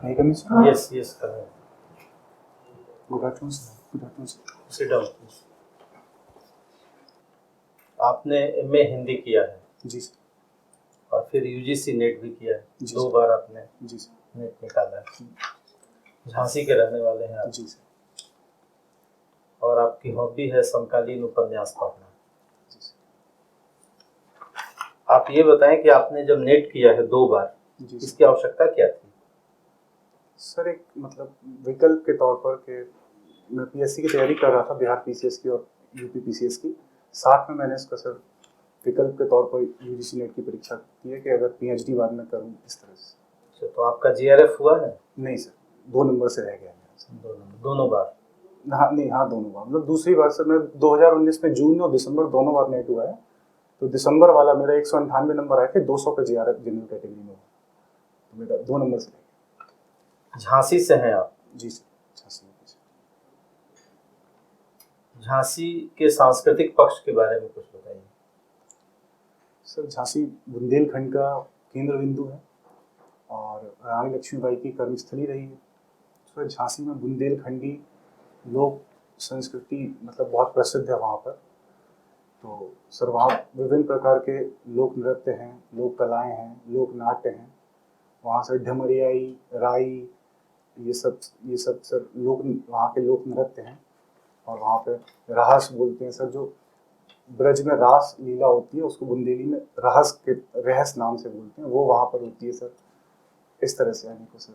May I come in, sir? Yes, yes, come in. Good afternoon, sir. Good afternoon, sir. Sit down, please. आपने MA Hindi किया है जी sir. और फिर UGC net भी किया है, जी 2 सर। बार आपने जी सर। नेट निकाला है। झांसी के रहने वाले हैं आप जी सर। और आपकी हॉबी है समकालीन उपन्यास पढ़ना। जी सर। आप ये बताएं कि आपने जब नेट किया है 2 बार, जी इसकी आवश्यकता क्या थी? सर, एक मतलब विकल्प के तौर पर कि मैं पीएससी की तैयारी कर रहा था, बिहार पीसीएस की और यूपी पीसीएस की। साथ में मैंने इसका सर विकल्प के तौर पर यूजीसी नेट की परीक्षा की है कि अगर पीएचडी बाद में करूँ इस तरह से। अच्छा, तो आपका जीआरएफ हुआ है? नहीं सर, 2 नंबर से रह गया मेरा। दोनों बार? हाँ नहीं, हाँ दोनों बार, मतलब दूसरी बार सर मैं 2019 में जून और दिसंबर दोनों बार नेट हुआ है। तो दिसंबर वाला मेरा 198 नंबर आए थे, 200 पे जीआरएफ जनरल कैटेगरी में हुआ, तो मेरा 2 नंबर से रह गया। झांसी से हैं आप? जी सर, झांसी में। झांसी के सांस्कृतिक पक्ष के बारे में कुछ बताइए। सर, झांसी बुंदेलखंड का केंद्र बिंदु है और रानी लक्ष्मीबाई की कर्मस्थली रही है। सर, झांसी में बुंदेलखंडी लोक संस्कृति मतलब बहुत प्रसिद्ध है वहाँ पर। तो सर वहाँ विभिन्न प्रकार के लोक नृत्य हैं, लोक कलाएँ हैं, लोक नाट्य हैं। वहाँ से ढमरियाई, राई, ये सब सर लोक वहाँ के लोक नृत्य हैं। और वहाँ पे रास बोलते हैं सर, जो ब्रज में रास लीला होती है उसको बुंदेली में रहस नाम से बोलते हैं, वो वहाँ पर होती है सर। इस तरह से यानी को सर।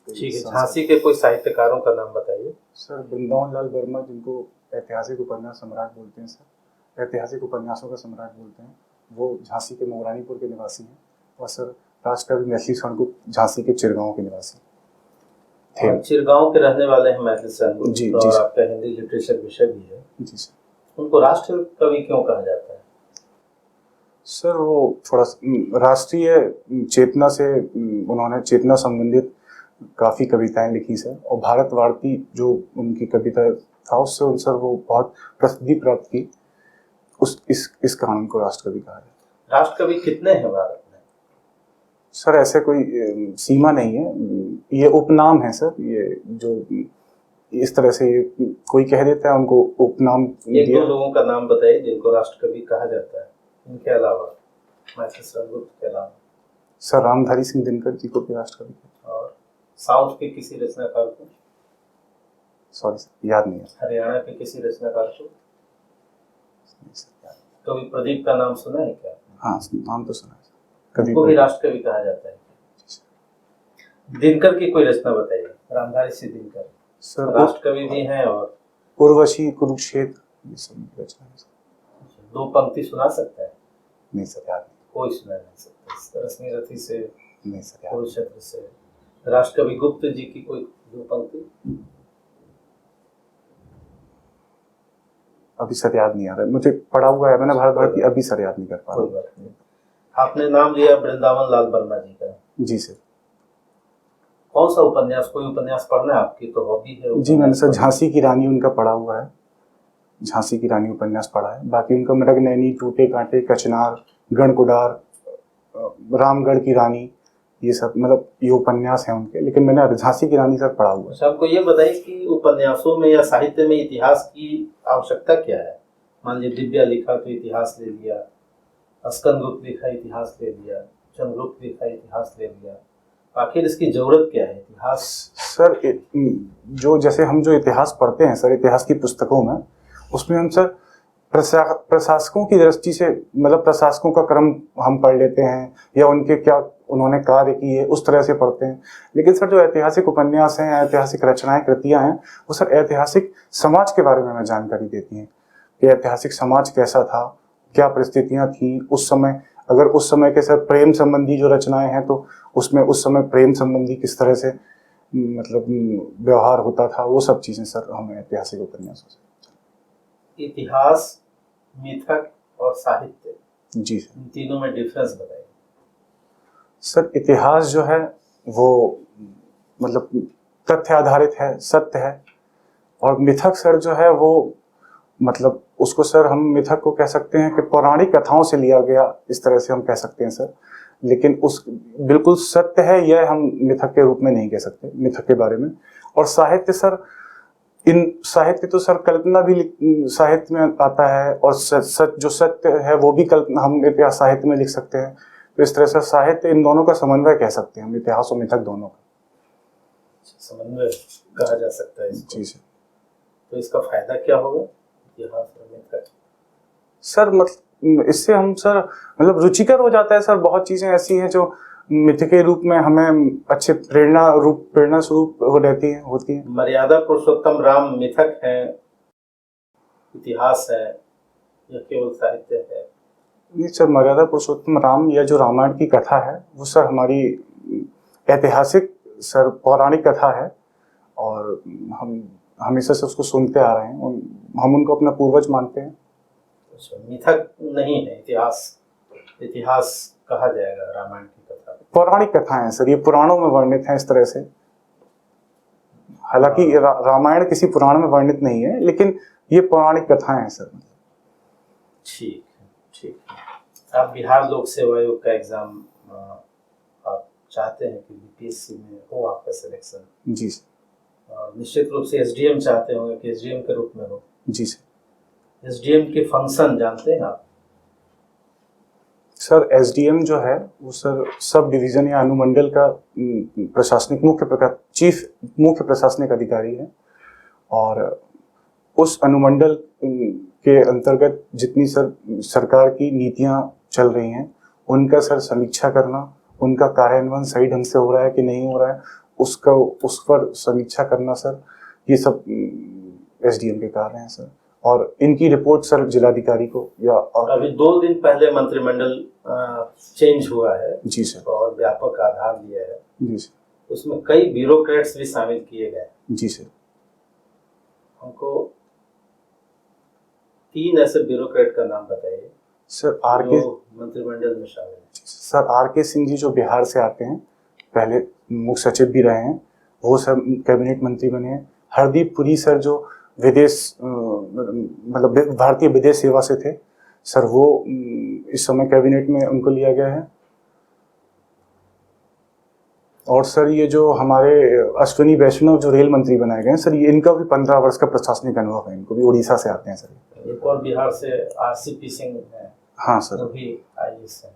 ठीक है, झांसी के कोई साहित्यकारों का नाम बताइए। सर, वृंदावन लाल वर्मा, जिनको ऐतिहासिक उपन्यास सम्राट बोलते हैं सर, ऐतिहासिक उपन्यासों का सम्राट बोलते हैं, वो झांसी के मोगरानीपुर के निवासी हैं। और सर राष्ट्रकवि मैथिली शरणगुप्त झांसी के चिरगांव के निवासी थे। चिरगांव के रहने वाले हैं मैथिली शरणगुप्त, जी और जी आपका हिंदी लिटरेचर विषय भी है। जी सर। उनको राष्ट्र कवि क्यों कहा जाता है? सर वो थोड़ा राष्ट्रीय चेतना से उन्होंने चेतना संबंधित काफ़ी कविताएं लिखी सर, और भारत वार्ती जो उनकी कविता था उससे सर वो बहुत प्रसिद्धि प्राप्त की। इस कारण उनको राष्ट्रकवि कहा जाता है। राष्ट्रकवि कितने हैं भारत में? सर ऐसे कोई सीमा नहीं है, ये उपनाम है सर। ये जो इस तरह से कोई कह देता है उनको उपनाम। एक दो लोगों का नाम बताइए जिनको राष्ट्रकवि कहा जाता है, इनके अलावा, मैथिली शरणगुप्त के अलावा। सर रामधारी सिंह दिनकर जी को भी राष्ट्रकवि। और साउथ के किसी रचनाकार को? सॉरी सर, याद नहीं है। हरियाणा के किसी रचनाकार को? कवि प्रदीप का नाम सुना है क्या? हाँ, नाम तो सुना है। कवि को भी राष्ट्रकवि कहा जाता है। दिनकर की कोई रचना बताइए, रामधारी सिंह दिनकर सर राष्ट्रकवि भी हैं। और उर्वशी, कुरुक्षेत्र, ये सब रचना है। 2 पंक्ति सुना सकता है? नहीं सर, याद नहीं। कोई सुना नहीं सकता। रश्मि रथी से, नहीं सर, कुरुक्षेत्र से। राष्ट्रकवि गुप्त जी की कोई 2 पंक्ति? अभी सर याद नहीं आ रहा है, मुझे पढ़ा हुआ है मैंने भारत भारती, अभी सर याद नहीं कर पा रहा। आपने नाम लिया वृंदावन लाल वर्मा जी का। जी सर। कौन सा उपन्यास, कोई उपन्यास पढ़ना है? आपकी तो हॉबी है। जी मैंने सर झांसी की रानी उनका पढ़ा हुआ है, झांसी की रानी उपन्यास पढ़ा है। बाकी उनका मृगनयनी, टूटे कांटे, कचनार, गणकुडार, रामगढ़ की रानी, ये सब मतलब ये उपन्यास हैं उनके, लेकिन मैंने झांसी की रानी सर पढ़ा हुआ है। आपको ये बताइए कि उपन्यासों में या साहित्य में इतिहास की आवश्यकता क्या है? मान लीजिए दिव्या लिखा तो इतिहास ले लिया, स्कंदगुप्त लिखा इतिहास ले लिया, चंद्रगुप्त लिखा इतिहास ले लिया, आखिर इसकी जरूरत क्या है इतिहास? सर जो जैसे हम जो इतिहास पढ़ते हैं सर, इतिहास की पुस्तकों में, उसमें हम सर प्रशासकों की दृष्टि से मतलब प्रशासकों का क्रम हम पढ़ लेते हैं या उनके क्या उन्होंने कार्य किए उस तरह से पढ़ते हैं। लेकिन सर जो ऐतिहासिक उपन्यास हैं, ऐतिहासिक रचनाएं, कृतियां हैं, वो सर ऐतिहासिक समाज के बारे में हमें जानकारी देती हैं कि ऐतिहासिक समाज कैसा था, क्या परिस्थितियां थी उस समय। अगर उस समय के सर प्रेम संबंधी जो रचनाएं हैं तो उसमें उस समय प्रेम संबंधी किस तरह से मतलब व्यवहार होता था, वो सब चीज़ें सर हमें ऐतिहासिक उपन्यासों से। इतिहास, मिथक और साहित्य, जी सर, इन तीनों में डिफरेंस बताइए। सर इतिहास जो है वो मतलब तथ्य आधारित है, सत्य है। और मिथक सर जो है वो मतलब उसको सर हम मिथक को कह सकते हैं कि पौराणिक कथाओं से लिया गया, इस तरह से हम कह सकते हैं सर। लेकिन उस बिल्कुल सत्य है यह हम मिथक के रूप में नहीं कह सकते मिथक के बारे में। और साहित्य सर, इन साहित्य तो सर कल्पना भी साहित्य में आता है, और जो सत्य है वो भी कल्पना हम इतिहास साहित्य में लिख सकते हैं। तो इस तरह से साहित्य इन दोनों का समन्वय कह सकते हैं हम, इतिहास और मिथक दोनों का समन्वय कहा जा सकता है इसको। जी सर। तो इसका फायदा क्या होगा इतिहास और मिथक? सर मतलब इससे हम सर मतलब रुचिकर हो जाता है सर। बहुत चीजें ऐसी हैं जो मिथ के रूप में हमें अच्छे प्रेरणा स्वरूप हो रहती हैं होती हैं। मर्यादा पुरुषोत्तम राम मिथक है, इतिहास है, या केवल साहित्य है? नहीं सर, मर्यादा पुरुषोत्तम राम या जो रामायण की कथा है वो सर हमारी ऐतिहासिक सर पौराणिक कथा है, और हम हमेशा से उसको सुनते आ रहे हैं, हम उनको अपना पूर्वज मानते हैं। मिथक नहीं है, इतिहास कहा जाएगा रामायण की कथा। पौराणिक कथाएं हैं सर, ये पुराणों में वर्णित हैं इस तरह से। हालांकि रामायण किसी पुराण में वर्णित नहीं है, लेकिन ये पौराणिक कथाएं हैं सर। ठीक है, ठीक है। आप बिहार लोक सेवा आयोग का एग्जाम आप चाहते हैं कि बीपीएससी में हो आपका सिलेक्शन? जी सर। निश्चित रूप से एसडीएम चाहते होंगे कि एसडीएम के रूप में हो? जी सर। एसडीएम के फंक्शन जानते हैं आप? सर एसडीएम जो है वो सर सब डिवीजन या अनुमंडल का प्रशासनिक मुख्य प्रशासनिक अधिकारी है, और उस अनुमंडल के अंतर्गत जितनी सर सरकार की नीतियां चल रही हैं उनका सर समीक्षा करना, उनका कार्यान्वयन सही ढंग से हो रहा है कि नहीं हो रहा है उस पर समीक्षा करना सर, ये सब एसडीएम के कार्य हैं सर। और इनकी रिपोर्ट सर जिलाधिकारी को या अभी 2 दिन पहले मंत्रिमंडल चेंज हुआ है। जी सर। और व्यापक आधार लिया है। जी सर। उसमें कई ब्यूरोक्रेट्स भी शामिल किए गए। जी सर। हमको 3 ऐसे ब्यूरोक्रेट का नाम बताइए सर। आरके मंत्रिमंडल में शामिल है। सर आरके सिंह जी जो बिहार से आते हैं, पहले मुख्य सचिव भी रहे हैं, वो सर कैबिनेट मंत्री बने हैं। हरदीप पुरी सर जो विदेश मतलब भारतीय विदेश सेवा से थे सर, वो इस समय कैबिनेट में उनको लिया गया है। और सर ये जो हमारे अश्विनी वैष्णव जो रेल मंत्री बनाए गए हैं सर, ये इनका भी 15 वर्ष का प्रशासनिक अनुभव है, इनको भी उड़ीसा से आते हैं सर। एक और बिहार से आरसीपी सिंह है। हाँ सर, वो भी आईएएस है।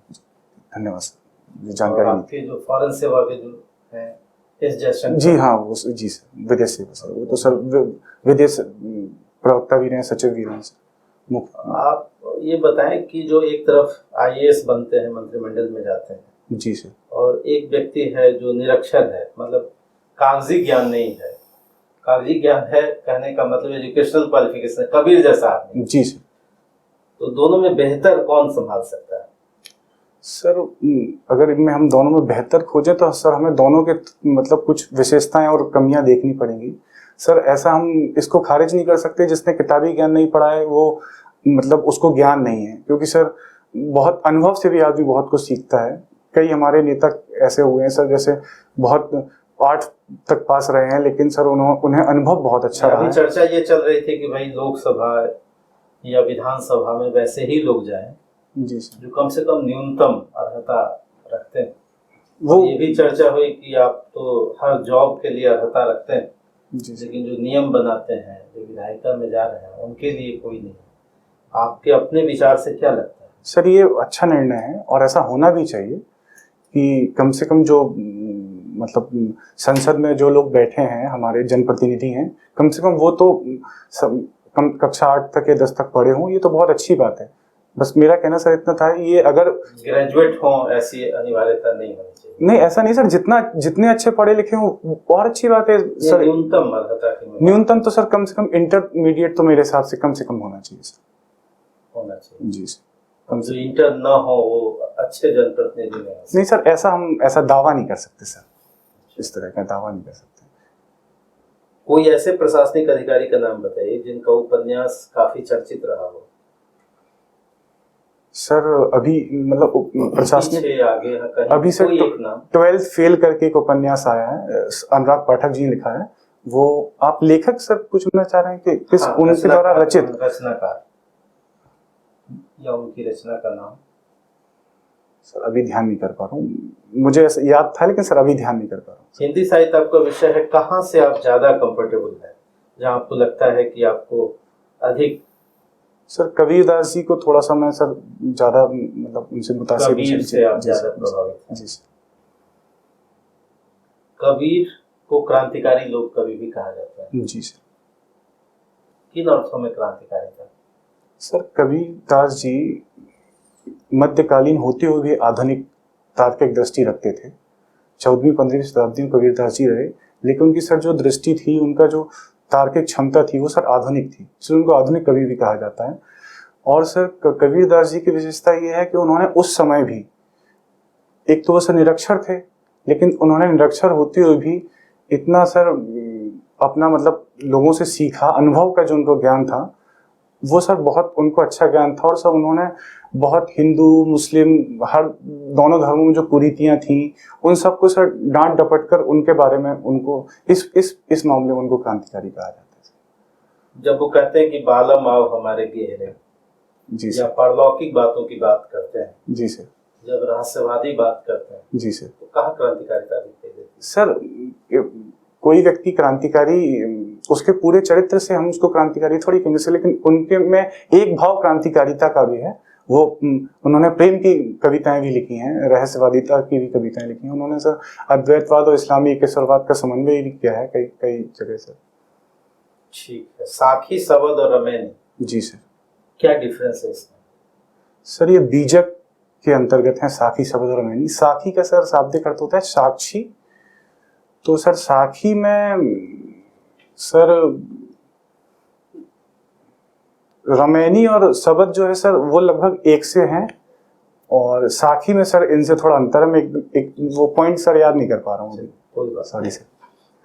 धन्यवाद सर, जानकारी आपके जो फॉरेन सेवा के जो हैं एस जयशंकर जी, हाँ वो जी सर विदेश सेवा सर, वो तो सर विदेश प्रवक्ता भी रहे, सचिव भी रहे सर। आप ये बताएं कि जो एक तरफ आईएएस बनते हैं, मंत्रिमंडल में जाते हैं, जी सर, और एक व्यक्ति है जो निरक्षर है, मतलब कागजी ज्ञान नहीं है। कागजी ज्ञान है कहने का मतलब एजुकेशनल क्वालिफिकेशन, कबीर जैसा आदमी। जी सर। तो दोनों में बेहतर कौन संभाल सकता है? सर अगर इनमें हम दोनों में बेहतर खोजें तो सर हमें दोनों के मतलब कुछ विशेषताएं और कमियां देखनी पड़ेंगी सर। ऐसा हम इसको खारिज नहीं कर सकते जिसने किताबी ज्ञान नहीं पढ़ा है वो मतलब उसको ज्ञान नहीं है, क्योंकि सर बहुत अनुभव से भी आदमी बहुत कुछ सीखता है। कई हमारे नेता ऐसे हुए हैं सर, जैसे बहुत 8 तक पास रहे हैं, लेकिन सर उन्हें अनुभव बहुत अच्छा रहा है। चर्चा ये चल रही थी कि भाई लोकसभा या विधानसभा में वैसे ही लोग जाएं जी सर, जो कम से कम न्यूनतम अर्हता रखते हैं। वो ये भी चर्चा हुई कि आप तो हर जॉब के लिए अर्हता रखते हैं, लेकिन जो नियम बनाते हैं, जो विधायिका में जा रहे हैं, उनके लिए कोई नहीं। आपके अपने विचार से क्या लगता है? सर ये अच्छा निर्णय है और ऐसा होना भी चाहिए कि कम से कम जो मतलब संसद में जो लोग बैठे हैं हमारे जनप्रतिनिधि हैं, कम से कम वो तो कम कक्षा 8 तक या 10 तक पढ़े हों, ये तो बहुत अच्छी बात है। बस मेरा कहना सर इतना था, ये अगर ग्रेजुएट हों ऐसी अनिवार्यता नहीं होनी चाहिए। नहीं, ऐसा नहीं सर, जितने अच्छे पढ़े लिखे हों और अच्छी बात है सर। न्यूनतम अर्हता की न्यूनतम तो सर कम से कम इंटरमीडिएट तो मेरे हिसाब से कम होना चाहिए सर। होना चाहिए जी सर, कम से इंटर ना हो वो अच्छे जनप्रतिनिधि नहीं सर, ऐसा दावा नहीं कर सकते सर, इस तरह का दावा नहीं कर सकते। कोई ऐसे प्रशासनिक अधिकारी का नाम बताइए जिनका उपन्यास काफी चर्चित रहा हो। सर अभी मतलब प्रशासनिक आगे अभी सर 12th फेल करके एक उपन्यास आया है, अनुराग पाठक जी ने लिखा है। वो आप लेखक सर पूछना चाह रहे हैं कि किस उनके द्वारा रचित रचनाकार या उनकी रचना का नाम? सर अभी ध्यान नहीं कर पा रहा हूँ, मुझे ऐसा याद था लेकिन सर अभी ध्यान नहीं कर पा रहा हूँ। हिंदी साहित्य आपका विषय है, कहाँ से आप ज्यादा कंफर्टेबल है, जहाँ आपको लगता है कि आपको अधिक? सर कबीरदास जी को थोड़ा सा मैं सर ज्यादा मतलब उनसे मुतासिर हूँ। कबीर से आप जी ज्यादा सर, प्रभावित हैं। जी सर। कबीर को क्रांतिकारी लोग कभी भी कहा जाता है, जी सर। किन अर्थों में क्रांतिकारी था? सर कबीरदास जी मध्यकालीन होते हुए भी आधुनिक तार्किक दृष्टि रखते थे। 14वीं 15वीं शताब्दी में कबीरदास जी रहे, लेकिन उनकी सर जो दृष्टि थी, उनका जो तार्किक क्षमता थी, वो सर आधुनिक थी, इसलिए उनको आधुनिक कवि भी कहा जाता है। और सर कबीरदास जी की विशेषता ये है कि उन्होंने उस समय भी, एक तो वो सर निरक्षर थे, लेकिन उन्होंने निरक्षर होते हुए भी इतना सर अपना मतलब लोगों से सीखा, अनुभव का जो उनको ज्ञान था वो सर बहुत उनको अच्छा ज्ञान था। और सर उन्होंने बहुत हिंदू मुस्लिम हर दोनों धर्मों में जो कुरीतियां थी उन सबको सर डांट डपट कर उनके बारे में उनको इस मामले में उनको क्रांतिकारी कहा जाता है। जब वो कहते हैं कि बालम आओ हमारे गहरे, जी या सर। पारलौकिक बातों की बात करते हैं, जी सर। जब रहस्यवादी बात करते हैं, जी सर। तो कहाँ क्रांतिकारिता दिखाई देती है? सर कोई व्यक्ति क्रांतिकारी, उसके पूरे चरित्र से हम उसको क्रांतिकारी थोड़ी कहेंगे सर, लेकिन उनके में एक भाव क्रांतिकारिता का भी है। वो उन्होंने प्रेम की कविताएं भी लिखी हैं, रहस्यवादिता की भी कविताएं लिखी हैं उन्होंने सर। अद्वैतवाद और इस्लामी एकेश्वरवाद का समन्वय भी किया है कई कई जगह सर। ठीक है, साखी, शबद और रमैनी, जी सर। क्या क्या डिफरेंस है इसमें? सर ये बीजक के अंतर्गत है साखी, शबद और रमैनी। साखी का सर शाब्दिक अर्थ होता है साक्षी, तो सर साखी में सर रमैनी और शबद जो है सर वो लगभग एक से हैं, और साखी में सर इनसे थोड़ा अंतर है। मैं एक वो पॉइंट सर याद नहीं कर पा रहा हूँ अभी, कोई बात सॉरी सर।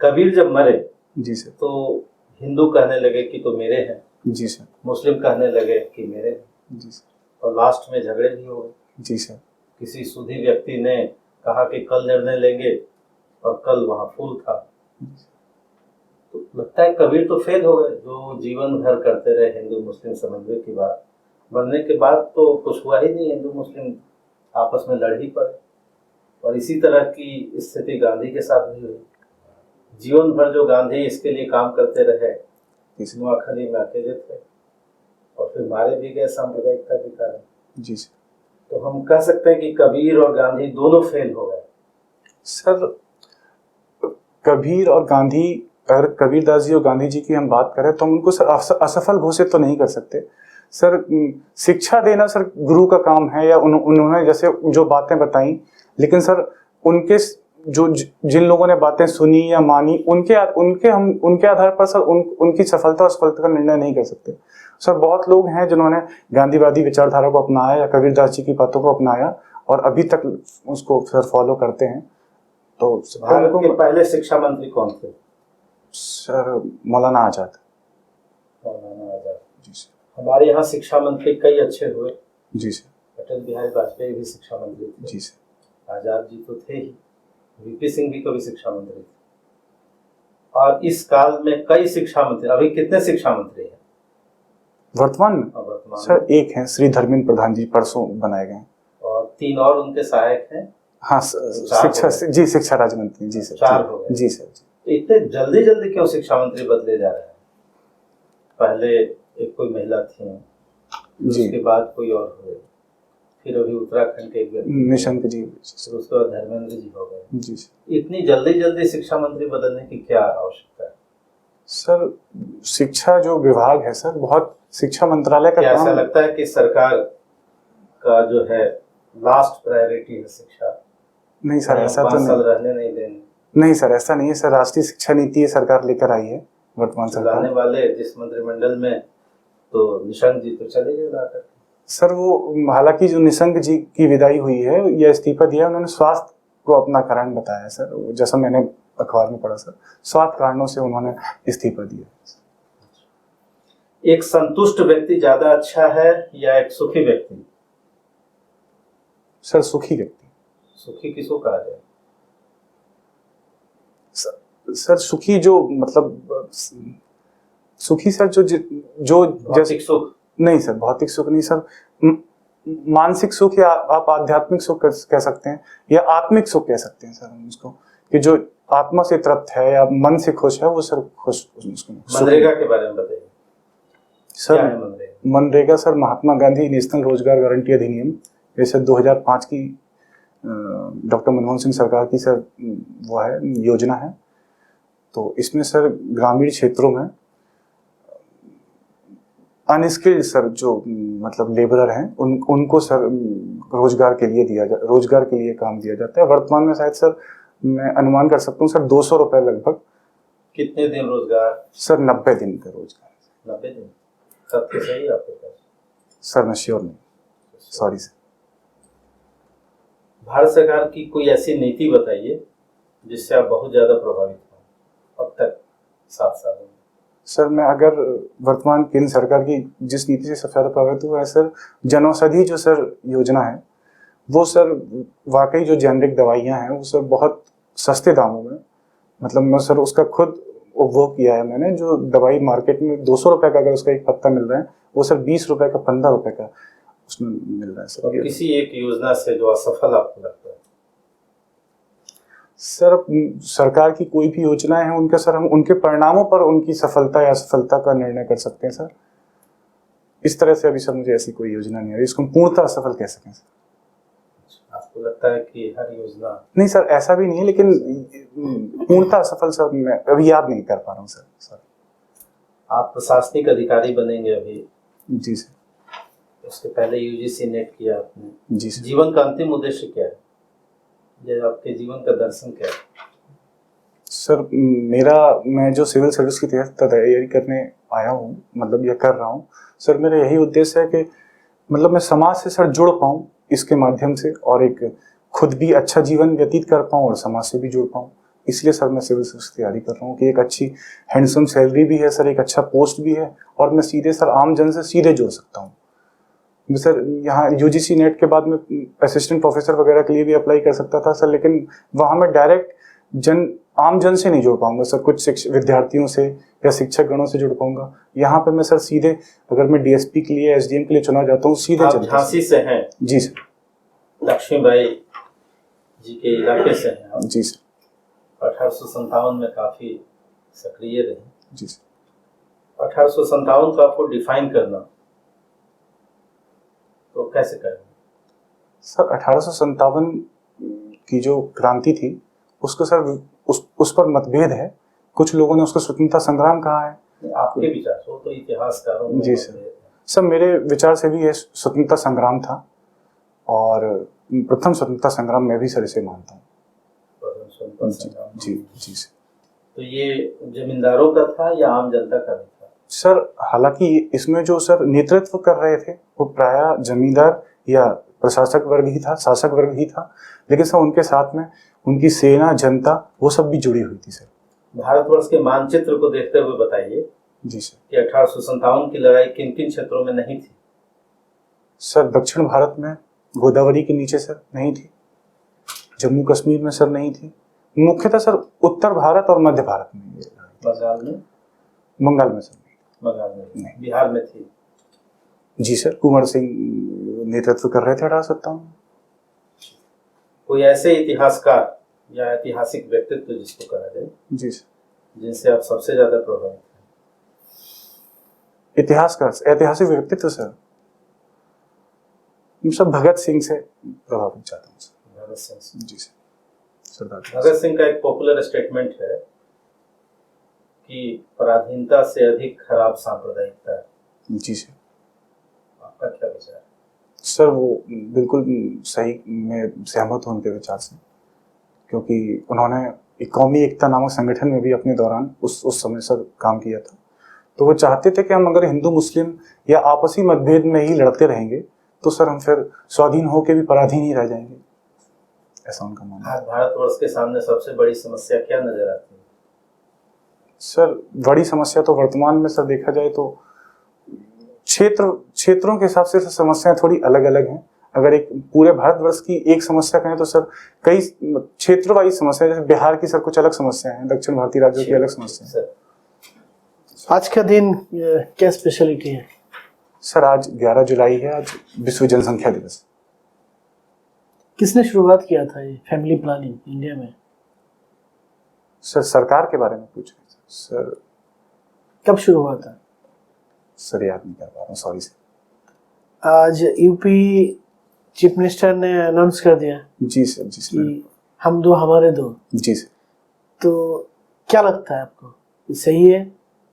कबीर जब मरे जी सर। तो हिंदू कहने लगे कि तो मेरे हैं, जी सर। मुस्लिम कहने लगे कि मेरे हैं, जी सर। और लास्ट में झगड़े भी हो गए। जी सर। किसी सुधी व्यक्ति ने कहा कि कल निर्णय लेंगे, और कल वहां फूल था। तो लगता है कबीर तो फेल हो गए, जो जीवन भर करते रहे हिंदू मुस्लिम समन्वय की बात, बनने के बाद तो कुछ हुआ ही नहीं, हिंदू मुस्लिम आपस में लड़ ही पड़े। और इसी तरह की स्थिति गांधी के साथ भी हुई। जीवन भर जो गांधी इसके लिए काम करते रहे, नोआखली में अकेले थे, और फिर मारे भी गए सांप्रदायिकता के कारण। जी सर। तो हम कह सकते हैं कि कबीर और गांधी दोनों फेल हो गए। सर कबीर और गांधी, अगर कबीरदास जी और गांधी जी की हम बात करें तो हम उनको सर असफल घोषित तो नहीं कर सकते सर। शिक्षा देना सर गुरु का काम है, या उन्होंने जैसे जो बातें बताई, लेकिन सर उनके जो जिन लोगों ने बातें सुनी या मानी, उनके आधार पर सर उनकी सफलता और असफलता का निर्णय नहीं कर सकते सर। बहुत लोग हैं जिन्होंने गांधीवादी विचारधारा को अपनाया या कबीरदास जी की बातों को अपनाया और अभी तक उसको सर फॉलो करते हैं। तो भारत के पहले शिक्षा मंत्री कौन थे? सर मौलाना आजाद। मौलाना आजाद। जी सर। हमारे यहाँ शिक्षा मंत्री कई अच्छे हुए। जी सर। अटल बिहारी वाजपेयी भी शिक्षा मंत्री थे। जी सर। आजाद जी तो थे ही, वीपी सिंह भी कभी शिक्षा मंत्री थे। और इस काल में कई शिक्षा मंत्री, अभी कितने शिक्षा मंत्री हैं वर्तमान में? सर एक हैं, श्री धर्मेंद्र प्रधान जी, परसों बनाए गए, और 3 और उनके सहायक हैं। हाँ शिक्षा, जी शिक्षा राज्य मंत्री। जी सर। 4 हो गए। जी सर। तो इतने जल्दी जल्दी क्यों शिक्षा मंत्री बदले जा रहे हैं? पहले एक कोई महिला थी, उसके बाद कोई और हुए, फिर अभी उत्तराखंड के एक व्यक्ति निशंक जी, फिर उसके बाद धर्मेंद्र जी हो गए। जी सर। इतनी जल्दी जल्दी शिक्षा मंत्री बदलने की क्या आवश्यकता है? सर शिक्षा जो विभाग है सर, बहुत शिक्षा मंत्रालय का ऐसा लगता है कि सरकार का जो है लास्ट प्रायोरिटी है शिक्षा? नहीं सर, ऐसा तो नहीं, रहने नहीं देंगे। नहीं सर, ऐसा नहीं है सर। राष्ट्रीय शिक्षा नीति सरकार लेकर आई है वर्तमान सरकार। आने वाले जिस मंत्रिमंडल में तो निशंक जी तो चले गए लाकर सर। वो हालांकि जो निशंक जी की विदाई हुई है या इस्तीफा दिया, उन्होंने स्वास्थ्य को अपना कारण बताया सर, जैसा मैंने अखबार में पढ़ा सर, स्वास्थ्य कारणों से उन्होंने इस्तीफा दिया। एक संतुष्ट व्यक्ति ज्यादा अच्छा है या एक सुखी व्यक्ति? सर सुखी व्यक्ति। सुखी किसको कहा जाए? सर सुखी जो मतलब सुखी सर जो भौतिक सुख नहीं सर, भौतिक सुख नहीं सर। मानसिक सुख या आप आध्यात्मिक सुख कह सकते हैं या आत्मिक सुख कह सकते हैं सर हम उसको, कि जो आत्मा से तृप्त है या मन से खुश है वो सर खुश उसको मनरेगा के बारे में बताइए सर। क्या है मनरेगा? मनरेगा सर महात्मा गांधी नेशनल रोजगार गारंटी अधिनियम, जैसे 2005 की डॉक्टर मनमोहन सिंह सरकार की सर वो है योजना है। तो इसमें सर ग्रामीण क्षेत्रों में अनस्किल्ड सर जो मतलब लेबरर हैं उनको सर रोजगार के लिए काम दिया जाता है। वर्तमान में शायद सर मैं अनुमान कर सकता हूँ सर 200 रुपए लगभग। कितने दिन रोजगार? सर 90 दिन का रोजगार। 90 दिन तथ्य सही है आपके पास? सर मैं श्योर नहीं, सॉरी सर। भारत सरकार की कोई ऐसी नीति बताइए जिससे आप बहुत ज्यादा प्रभावित हो अब तक 7 सालों में। सर मैं अगर वर्तमान केंद्र सरकार की जिस नीति से सबसे ज्यादा प्रभावित हुआ है सर, जनौषधि जो सर योजना है वो सर वाकई जो जेनरिक दवाइयाँ हैं वो सर बहुत सस्ते दामों में, मतलब मैं सर उसका खुद उपभोग किया है मैंने। जो दवाई मार्केट में 200 रुपए का अगर उसका एक पत्ता मिल रहा है वो सर 20 रुपए का 15 रुपए का उसमें मिल रहा है सर। तो किसी एक योजना से जो असफल आपको लगता है? सर सरकार की कोई भी योजना है उनके सर हम उनके परिणामों पर उनकी सफलता या असफलता का निर्णय कर सकते हैं सर। इस तरह से अभी सर मुझे ऐसी कोई योजना नहीं आ रही इसको हम पूर्णतः असफल कह सकें सर। आपको लगता है कि हर योजना? नहीं सर ऐसा भी नहीं है, लेकिन पूर्णतः असफल सर मैं अभी याद नहीं कर पा रहा हूँ सर। आप प्रशासनिक अधिकारी बनेंगे अभी? जी सर। उसके पहले यूजीसी नेट किया आपने? जी सर। जीवन का अंतिम उद्देश्य क्या है? ये आपके जीवन का दर्शन क्या है? सर मैं जो सिविल सर्विस की तैयारी करने आया हूँ, मतलब ये कर रहा हूँ सर, मेरा यही उद्देश्य है कि मतलब मैं समाज से सर जुड़ पाऊँ इसके माध्यम से, और एक खुद भी अच्छा जीवन व्यतीत कर पाऊँ और समाज से भी जुड़ पाऊँ। इसलिए सर मैं सिविल सर्विस की तैयारी कर रहा हूँ कि एक अच्छी हैंडसम सैलरी भी है सर, एक अच्छा पोस्ट भी है, और मैं सीधे सर आम जन से सीधे जुड़ सकता हूँ। सर यहाँ यूजीसी नेट के बाद में असिस्टेंट प्रोफेसर वगैरह के लिए भी अप्लाई कर सकता था सर, लेकिन वहाँ मैं डायरेक्ट आम जन से नहीं जुड़ पाऊंगा सर, कुछ विद्यार्थियों से या शिक्षक गणों से जुड़ पाऊंगा। यहाँ पे मैं सर सीधे, अगर मैं डीएसपी के लिए एसडीएम के लिए चुना जाता हूँ, सीधे आप झांसी से हैं? जी सर। लक्ष्मीबाई जी के इलाके से हैं आप? जी सर। 1857 में काफी सक्रिय रहे? जी सर। 1857 को आपको डिफाइन करना तो कैसे करेंगे? सर 1857 की जो क्रांति थी उसको सर उस पर मतभेद है। कुछ लोगों ने उसको स्वतंत्रता संग्राम कहा है। आपके विचार से? तो इतिहासकारों में? जी सर मेरे विचार से भी ये स्वतंत्रता संग्राम था, और प्रथम स्वतंत्रता संग्राम मैं भी सर इसे मानता हूँ। जी जी सर। तो ये जमींदारों का था या आम जनता का भी था? सर हालांकि इसमें जो सर नेतृत्व कर रहे थे वो प्रायः जमींदार या प्रशासक वर्ग ही था, शासक वर्ग ही था, लेकिन सर उनके साथ में उनकी सेना, जनता, वो सब भी जुड़ी हुई थी सर। भारतवर्ष के मानचित्र को देखते हुए बताइए जी सर कि 1857 की लड़ाई किन किन क्षेत्रों में नहीं थी? सर दक्षिण भारत में गोदावरी के नीचे सर नहीं थी, जम्मू कश्मीर में सर नहीं थी, मुख्यतः सर उत्तर भारत और मध्य भारत में। बंगाल में? बंगाल में सर बंगाल में नहीं। बिहार में थी? जी सर, कुंवर सिंह नेतृत्व कर रहे थे 1857। कोई ऐसे इतिहासकार या ऐतिहासिक व्यक्तित्व जिसको कहा जाए? जी सर। जिनसे आप सबसे ज्यादा प्रभावित हैं? इतिहासकार, ऐतिहासिक व्यक्तित्व सर भगत सिंह से प्रभावित चाहता हूँ सर। भगत सिंह? जी सर। सरदार भगत सिंह का एक पॉपुलर स्टेटमेंट है कि पराधीनता से अधिक खराब सांप्रदायिकता है। जी सर। आपका क्या विचार है? सर वो बिल्कुल सही, मैं सहमत हूँ उनके विचार से, क्योंकि उन्होंने कौमी एकता नामक संगठन में भी अपने दौरान उस समय सर काम किया था। तो वो चाहते थे कि हम अगर हिंदू मुस्लिम या आपसी मतभेद में ही लड़ते रहेंगे तो सर हम फिर स्वाधीन होकर भी पराधीन ही रह जाएंगे, ऐसा उनका मानना है। भारतवर्ष के सामने सबसे बड़ी समस्या क्या नजर आती है? सर बड़ी समस्या तो वर्तमान में सर देखा जाए तो क्षेत्रों के हिसाब से समस्याएं थोड़ी अलग अलग हैं। अगर एक पूरे भारतवर्ष की एक समस्या कहें तो सर कई क्षेत्र वाइज समस्या, जैसे बिहार की सर कुछ अलग समस्या है, दक्षिण भारतीय राज्यों की अलग समस्या है। आज का दिन क्या स्पेशलिटी है? सर आज 11 जुलाई है, आज विश्व जनसंख्या दिवस। किसने शुरुआत किया था ये फैमिली प्लानिंग इंडिया में? सर सरकार के बारे में पूछ रहे हैं सर। कब शुरू हुआ था? सर याद नहीं कर पा रहा हूँ, सॉरी सर। आज यूपी चीफ मिनिस्टर ने अनाउंस कर दिया जी सर, जी सर। कि हम दो हमारे दो। जी सर। तो क्या लगता है आपको, ये सही है,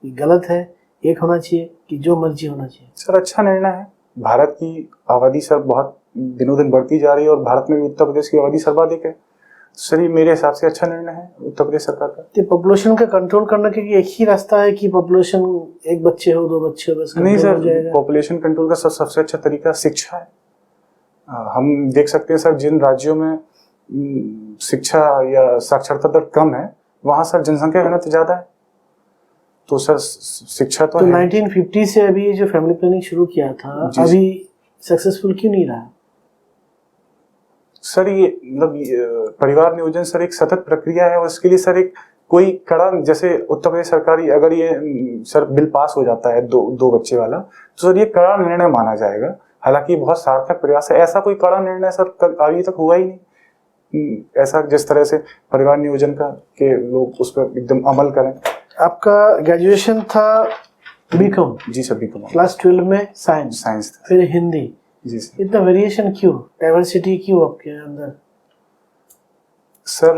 ये गलत है, एक होना चाहिए कि जो मर्जी होना चाहिए? सर अच्छा निर्णय है। भारत की आबादी सर बहुत दिनों दिन बढ़ती जा रही है और भारत में भी उत्तर प्रदेश की आबादी सर्वाधिक है। सर ये मेरे हिसाब से अच्छा निर्णय है उत्तर प्रदेश सरकार का। तो पॉपुलेशन का कंट्रोल करने के लिए एक ही रास्ता है कि पॉपुलेशन एक बच्चे हो, दो बच्चे हो, बस नहीं control हो सर, जाएगा? पॉपुलेशन कंट्रोल का सबसे अच्छा तरीका शिक्षा है। हम देख सकते हैं सर, जिन राज्यों में शिक्षा या साक्षरता दर कम है वहाँ सर जनसंख्या घनत्व ज्यादा है। तो सर शिक्षा तो है। 1950 से अभी जो फैमिली प्लानिंग शुरू किया था, अभी सक्सेसफुल क्यों नहीं रहा? सर ये मतलब परिवार नियोजन सर एक सतत प्रक्रिया है और इसके लिए सर एक कोई कड़ा, जैसे उत्तर प्रदेश सरकार अगर ये सर बिल पास हो जाता है दो बच्चे वाला, तो सर ये कड़ा निर्णय माना जाएगा। हालांकि बहुत सार्थक प्रयास है, ऐसा कोई कड़ा निर्णय सर अभी तक हुआ ही नहीं ऐसा, जिस तरह से परिवार नियोजन का के लोग उस पर एकदम अमल करें। आपका ग्रेजुएशन था बीकॉम? जी सर, बीकॉम। क्लास 12 में साइंस था। फिर हिंदी। जी सर। इतना वेरिएशन क्यों, डाइवर्सिटी क्यों आपके अंदर? सर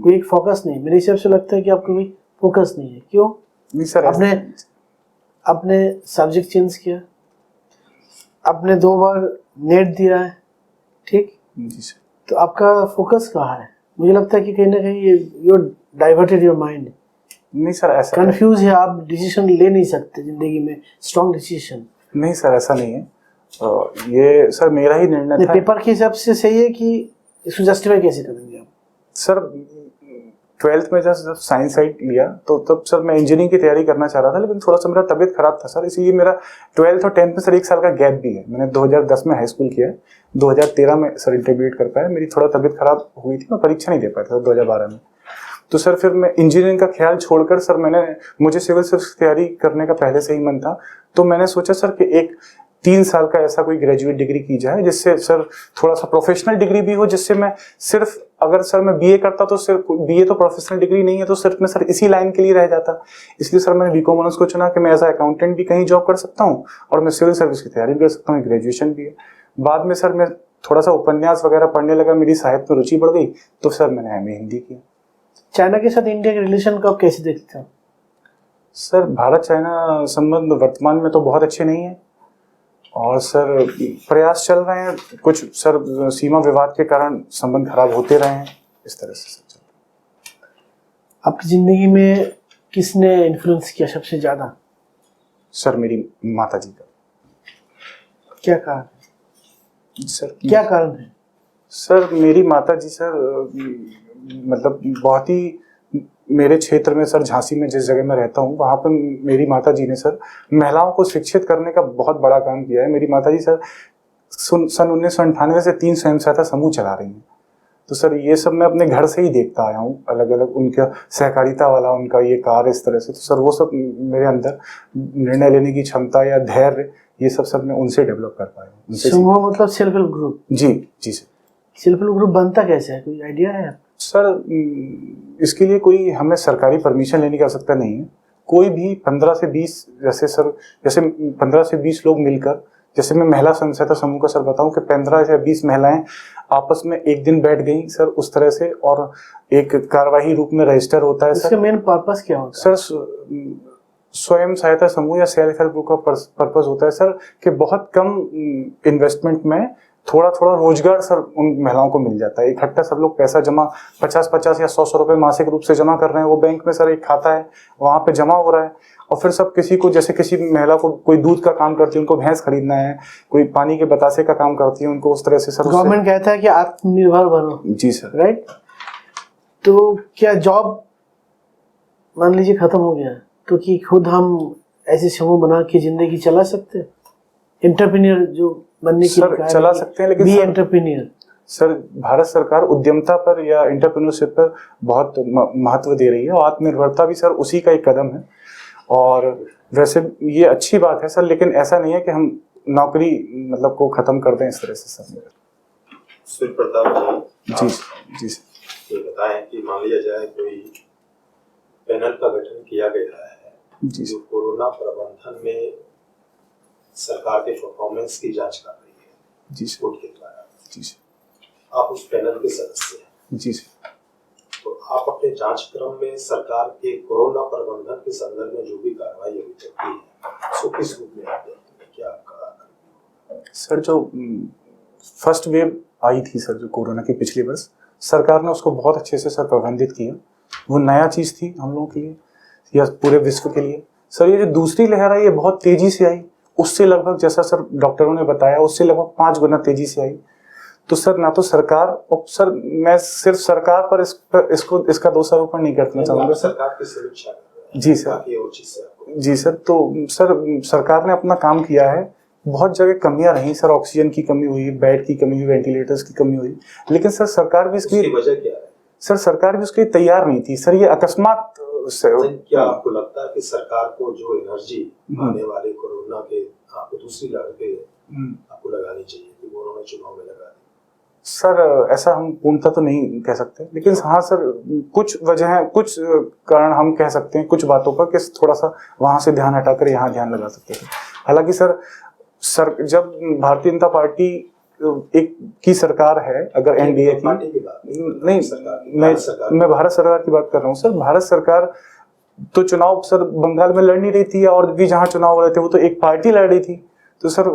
कोई एक फोकस नहीं, मेरे हिसाब से लगता है कि आपको कोई फोकस नहीं है। क्यों? नहीं सर, आपने सब्जेक्ट चेंज किया, आपने 2 बार नेट दिया है, ठीक? जी सर। तो आपका फोकस कहाँ है? मुझे लगता है कि कहीं ना कहीं यू डाइवर्टेड योर माइंड। नहीं सर, ऐसा कंफ्यूज है आप, डिसीजन ले नहीं सकते जिंदगी में, स्ट्रॉन्ग डिसीजन। नहीं सर, ऐसा नहीं है। ये सर मेरा ही निर्णय था। पेपर के हिसाब से सही है कि इसको जस्टिफाई कैसे करेंगे आप? सर 12th में जब साइंस साइड लिया तो तब सर मैं इंजीनियरिंग की तैयारी करना चाह रहा था, लेकिन थोड़ा सा मेरा तबीयत खराब था सर, इसलिए मेरा 12th और 10th में सर 1 साल का गैप भी है। मैंने 2010 में हाई स्कूल किया है, 2013 में सर इंटरमीडिएट कर पाया। मेरी थोड़ा तबीयत खराब हुई थी, मैं परीक्षा नहीं दे पाया था 2012 में। तो सर फिर मैं इंजीनियरिंग का ख्याल छोड़कर सर मुझे सिविल सर्विस की तैयारी करने का पहले से ही मन था। तो मैंने सोचा सर कि एक 3 साल का ऐसा कोई ग्रेजुएट डिग्री की जाए जिससे सर थोड़ा सा प्रोफेशनल डिग्री भी हो, जिससे मैं सिर्फ, अगर सर मैं बीए करता तो सिर्फ बीए तो प्रोफेशनल डिग्री नहीं है, तो सिर्फ मैं सर इसी लाइन के लिए रह जाता। इसलिए सर मैंने बीकॉम ऑनर्स को चुना कि मैं एज अकाउंटेंट भी कहीं जॉब कर सकता हूँ और मैं सिविल सर्विस की तैयारी भी कर सकता हूँ, ग्रेजुएशन भी है। बाद में सर मैं थोड़ा सा उपन्यास वगैरह पढ़ने लगा, मेरी साहित्य में रुचि बढ़ गई, तो सर मैंने एमए हिंदी किया। चाइना के साथ इंडिया के रिलेशन को आप कैसे देखते हो? सर भारत चाइना संबंध वर्तमान में तो बहुत अच्छे नहीं है और सर प्रयास चल रहे हैं, कुछ सर सीमा विवाद के कारण संबंध खराब होते रहे हैं, इस तरह से सर चल रहा है। आपकी जिंदगी में किसने इन्फ्लुएंस किया सबसे ज्यादा? सर मेरी माता जी का। क्या कारण? सर क्या कारण है? सर मेरी माता जी सर मतलब बहुत ही, मेरे क्षेत्र में सर झांसी में जिस जगह मैं रहता हूँ वहाँ पर मेरी माता जी ने सर महिलाओं को शिक्षित करने का बहुत बड़ा काम किया है। मेरी माता जी सर सन 1998 से 3 स्वयं सहायता समूह चला रही हैं। तो सर ये सब मैं अपने घर से ही देखता आया हूँ, अलग अलग उनका सहकारिता वाला उनका ये कार्य इस तरह से। तो सर वो सब मेरे अंदर निर्णय लेने की क्षमता या धैर्य, ये सब मैं उनसे डेवलप कर पाया हूँ। समूह मतलब सेल्फ हेल्प ग्रुप? जी जी सर। सेल्फ हेल्प ग्रुप बनता कैसे है, कोई आइडिया है? सर इसके लिए कोई हमें सरकारी परमिशन लेने की आवश्यकता नहीं है। कोई भी 15 से 20 जैसे 15 से 20 लोग मिलकर, जैसे मैं महिला स्वयं सहायता समूह का सर बताऊं कि 15 से 20 महिलाएं आपस में एक दिन बैठ गई सर उस तरह से, और एक कार्यवाही रूप में रजिस्टर होता है। इसका मेन पर्पस क्या होता है? सर स्वयं सहायता समूह या सेल्फ हेल्प ग्रुप का पर्पस होता है सर कि बहुत कम इन्वेस्टमेंट में थोड़ा थोड़ा रोजगार सर उन महिलाओं को मिल जाता है। इकट्ठा सब लोग पैसा जमा 50-50 या 100 रुपए मासिक रूप से जमा कर रहे हैं, वो बैंक में सर एक खाता है वहां पे जमा हो रहा है, और फिर सब किसी को, जैसे किसी महिला को कोई दूध का काम करती है, उनको भैंस खरीदना है, कोई पानी के बतासे का काम करती है, उनको उस तरह से सर गवर्नमेंट कहता है कि आत्मनिर्भर बनो। जी सर। राइट। तो क्या जॉब मान लीजिए खत्म हो गया तो कि खुद हम ऐसे समूह बना के जिंदगी चला सकते हैं? एंटरप्रेन्योर जो बनने की सर चला सकते हैं, लेकिन बी एंटरप्रेन्योर। सर भारत सरकार उद्यमता पर या एंटरप्रेन्योरशिप पर बहुत महत्व दे रही है, और आत्मनिर्भरता भी सर उसी का एक कदम है। और वैसे ये अच्छी बात है सर, लेकिन ऐसा नहीं है कि हम नौकरी मतलब को खत्म कर दें इस तरह से सर। सूर्य प्रताप जी जी सर। ये बताएं कि मान लिया जाए कोई पैनल का गठन किया गया है जी जो कोरोना प्रबंधन में सरकार के परफॉर्मेंस की जांच कर रही है जी सर। कोर्ट के द्वारा, जी सर। आप उस पैनल के सदस्य हैं, जी सर। तो आप अपने जांच क्रम में सरकार के कोरोना प्रबंधन के संदर्भ में जो भी कार्रवाई अभी तक की है उसको किस रूप में आप देखते हैं, क्या आपका? सर जो फर्स्ट वेव आई थी सर, जो कोरोना की पिछले वर्ष, सरकार ने उसको बहुत अच्छे से सर प्रबंधित किया। वो नया चीज़ थी हम लोगों के लिए या पूरे विश्व के लिए। सर ये जो दूसरी लहर आई, ये बहुत तेजी से आई, उससे लगभग जैसा सर डॉक्टरों ने बताया उससे लगभग 5 गुना तेजी से आई। तो सर ना तो सरकार, और सर मैं सिर्फ सरकार पर इसका दोषारोपण नहीं करना चाहूँगा सर। सरकार की समीक्षा कर रहे हैं जी सर। बाकी और चीज से आपको जी सर। तो सर सरकार ने अपना काम किया है। बहुत जगह कमियां रही सर, ऑक्सीजन की कमी हुई, बेड की कमी हुई, वेंटिलेटर्स की कमी हुई, लेकिन सर सरकार भी इसकी उसकी वजह क्या है? सर सरकार भी उसके लिए तैयार नहीं थी सर। ये अकस्मात क्या आपको लगता है कि सरकार को जो एनर्जी आने वाले कोरोना के आपको दूसरी लहर पे आपको लगानी चाहिए कि वो उन्होंने चुनाव में लगा दी? सर ऐसा हम पूर्णतः तो नहीं कह सकते, लेकिन हाँ सर कुछ वजह, कुछ कारण हम कह सकते हैं कुछ बातों पर कि थोड़ा सा वहां से ध्यान हटाकर यहाँ ध्यान लगा सकते हैं। हालांकि सर जब भारतीय जनता पार्टी एक की सरकार है, अगर एनडीए की नहीं, मैं भारत सरकार की बात कर रहा हूँ सर। भारत सरकार तो चुनाव सर बंगाल में लड़ नहीं रही थी, और भी जहाँ चुनाव हो रहे थे वो तो एक पार्टी लड़ रही थी। तो सर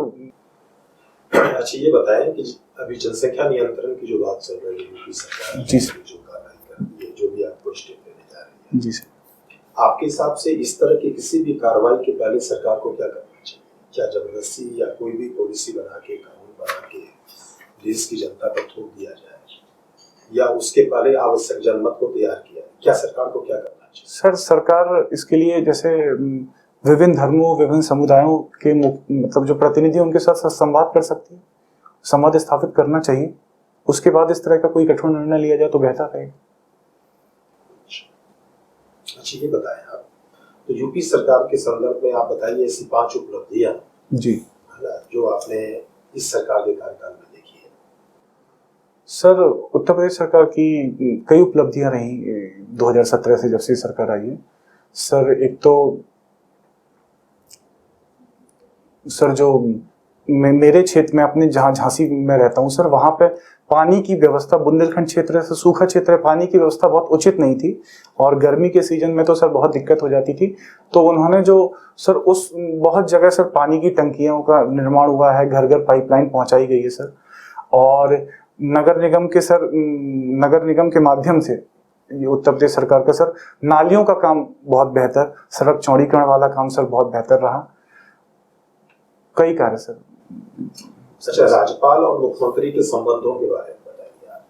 अच्छा ये बताएं कि अभी जनसंख्या नियंत्रण की जो बात चल रही है यूपी सरकार जी सर, जो कार्रवाई कर रही है, जो भी आपको स्टेप लेने जा रही है, जी सर, आपके हिसाब से इस तरह की किसी भी कार्रवाई के पहले सरकार को क्या करना चाहिए? क्या जबरदस्ती या कोई भी पॉलिसी बना के, कानून बना के देश की जनता को थोप दिया जाए, या उसके पहले आवश्यक जनमत को तैयार किया? क्या सरकार को क्या करना चाहिए? सर सरकार इसके लिए जैसे विभिन्न धर्मों, विभिन्न समुदायों के मतलब जो प्रतिनिधि उनके साथ संवाद कर सकती है, संवाद स्थापित करना चाहिए। उसके बाद इस तरह का कोई कठोर निर्णय लिया जाए तो बेहतर रहेगा। अच्छा ये बताएं आप, तो यूपी सरकार के संदर्भ में आप बताइए ऐसी 5 उपलब्धियां जी है ना जो आपने इस सरकार के कार्यकाल में देखी है। सर उत्तर प्रदेश सरकार की कई उपलब्धियां रही 2017 से जब से सरकार आई है। सर एक तो सर जो मेरे क्षेत्र में, अपने जहाँ झांसी में रहता हूँ सर, वहाँ पे पानी की व्यवस्था, बुंदेलखंड क्षेत्र से सूखा क्षेत्र है, पानी की व्यवस्था बहुत उचित नहीं थी, और गर्मी के सीजन में तो सर बहुत दिक्कत हो जाती थी। तो उन्होंने जो सर उस बहुत जगह सर पानी की टंकियों का निर्माण हुआ है, घर घर पाइपलाइन पहुंचाई गई है सर, और नगर निगम के माध्यम से ये उत्तर प्रदेश सरकार का सर नालियों का काम बहुत बेहतर, सड़क चौड़ीकरण वाला काम सर बहुत बेहतर रहा। कई कार्य सर। अच्छा राज्यपाल और मुख्यमंत्री के संबंधों के बारे में बताइए आप,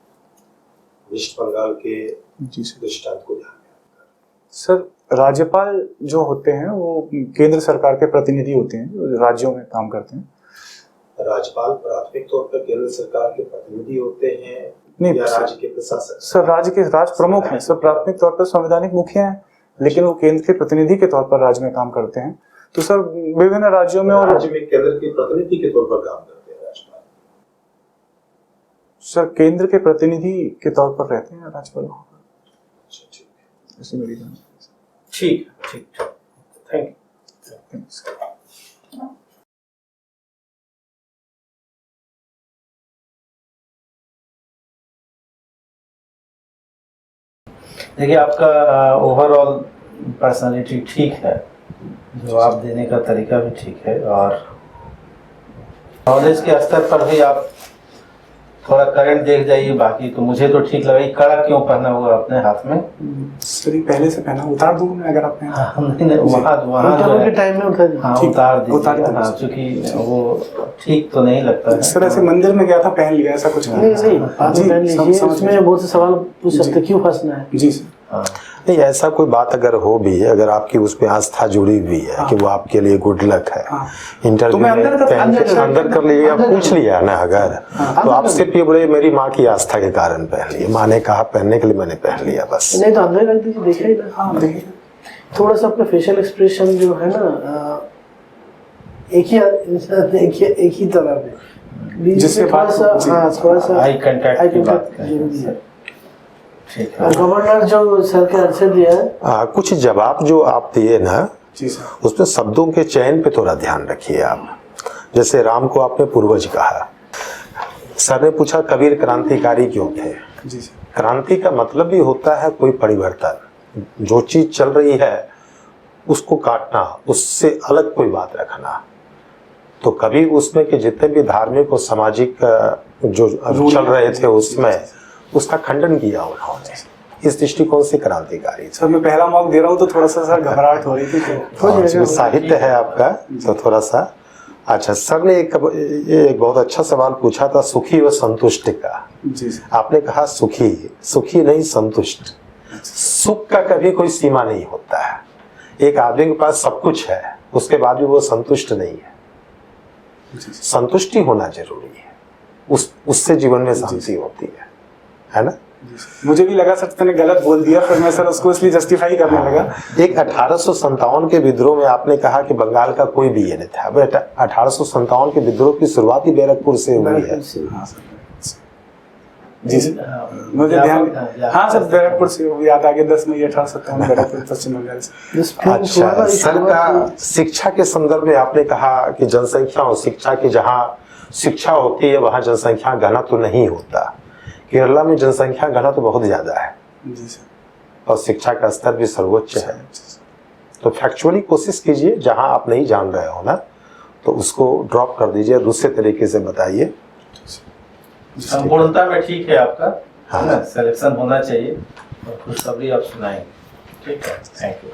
वेस्ट बंगाल के दृष्टांत को ध्यान में। सर राज्यपाल जो होते हैं वो केंद्र सरकार के प्रतिनिधि होते हैं जो राज्यों में काम करते हैं। राज्यपाल प्राथमिक तौर पर केंद्र सरकार के प्रतिनिधि होते हैं नहीं या राज्य के प्रशासक? सर राज प्रमुख हैं सर, प्राथमिक तौर पर संवैधानिक मुखिया हैं, लेकिन वो केंद्र के प्रतिनिधि के तौर पर राज्य में काम करते हैं। तो सर विभिन्न राज्यों में, और राज्य में केंद्र के प्रतिनिधि के तौर पर काम करते हैं राज्यपाल? सर केंद्र के प्रतिनिधि के तौर पर रहते हैं राज्यपाल। ऐसी मेरी जानकारी। ठीक ठीक, थैंक यू। देखिए आपका ओवरऑल पर्सनालिटी ठीक है, जवाब देने का तरीका भी ठीक है, और नॉलेज के स्तर पर भी आप थोड़ा करंट देख जाइए। बाकी तो मुझे तो ठीक लगा। ये कड़ा क्यों पहना हुआ अपने हाथ में? सर ये पहले से पहना, उतार दूं मैं अगर आप नहीं वहाँ के टाइम में उतार दीजिए। हाँ चूँकि वो ठीक तो नहीं लगता है सर। ऐसे मंदिर में गया था, पहन लिया, ऐसा कुछ नहीं। इसमें बहुत से सवाल पूछ सकते, क्यों फंसना है? जी सर। नहीं ऐसा कोई बात अगर हो भी, अगर आपकी उसमें आस्था जुड़ी हुई है कि वो आपके लिए गुड लक है, इंटरव्यू में अंदर कर लिया, पूछ लिया ना अगर, तो आप सिर्फ ये बोले मेरी माँ की आस्था के कारण पहन लिया, माँ ने कहा पहनने के लिए मैंने पहन लिया, बस। नहीं तो अंदर कर दीजिए, देखिए। थोड़ा सा आपका फेशियल एक्सप्रेशन जो है ना एक ही तरह में, जिससे थोड़ा सा थोड़ा सा आई कांटेक्ट की बात करें। जरूरी है। ठीक है। गवर्नर जो सर का आंसर दिया है, कुछ जवाब जो आप दिए ना, जी सर। उसमें शब्दों के चयन पे थोड़ा ध्यान रखिए आप। जैसे राम को आपने पूर्वज कहा, सर ने पूछा कबीर क्रांतिकारी क्यों थे। जी सर। क्रांति का मतलब भी होता है कोई परिवर्तन, जो चीज चल रही है उसको काटना, उससे अलग कोई बात रखना। तो कबीर उसमें के जितने भी धार्मिक और सामाजिक जो चल रहे थे उसमें उसका खंडन किया उन्होंने। इस दृष्टिकोण से क्रांतिकारी था। सर मैं पहला मौका दे रहा हूँ तो थोड़ा सा सर घबराहट हो रही थी, तो साहित्य है आपका तो थोड़ा सा। अच्छा, सर ने एक बहुत अच्छा सवाल पूछा था सुखी व संतुष्ट का। जी सर। आपने कहा सुखी नहीं, संतुष्ट। सुख का कभी कोई सीमा नहीं होता है। एक आदमी के पास सब कुछ है, उसके बाद भी वो संतुष्ट नहीं है। संतुष्टि होना जरूरी है, उससे जीवन में शांति होती है ना। मुझे भी लगा सर मैंने गलत बोल दिया, फिर मैं सर उसको इसलिए जस्टिफाई करने लगा। एक 1857 के विद्रोह में आपने कहा कि बंगाल का कोई भी ये नहीं था। 1857 के विद्रोह की शुरुआत ही बैरकपुर से हुई है। हाँ सर। जी सर, मुझे ध्यान, हाँ सर बैरकपुर से याद आ गया। 10 मई 1857 बैरकपुर पश्चिम बंगाल से। अच्छा, सर का शिक्षा के संदर्भ में आपने कहा कि जनसंख्या और शिक्षा की जहाँ शिक्षा होती है वहाँ जनसंख्या घना तो नहीं होता। केरला में जनसंख्या घना तो बहुत ज्यादा है। जी सर। और शिक्षा का स्तर भी सर्वोच्च है। तो फैक्चुअली कोशिश कीजिए, जहां आप नहीं जान रहे हो ना तो उसको ड्रॉप कर दीजिए, दूसरे तरीके से बताइए। संपूर्णता में ठीक है आपका, हाँ। है ना, सिलेक्शन होना चाहिए और खुशखबरी आप सुनाएंगे। ठीक है, थैंक यू।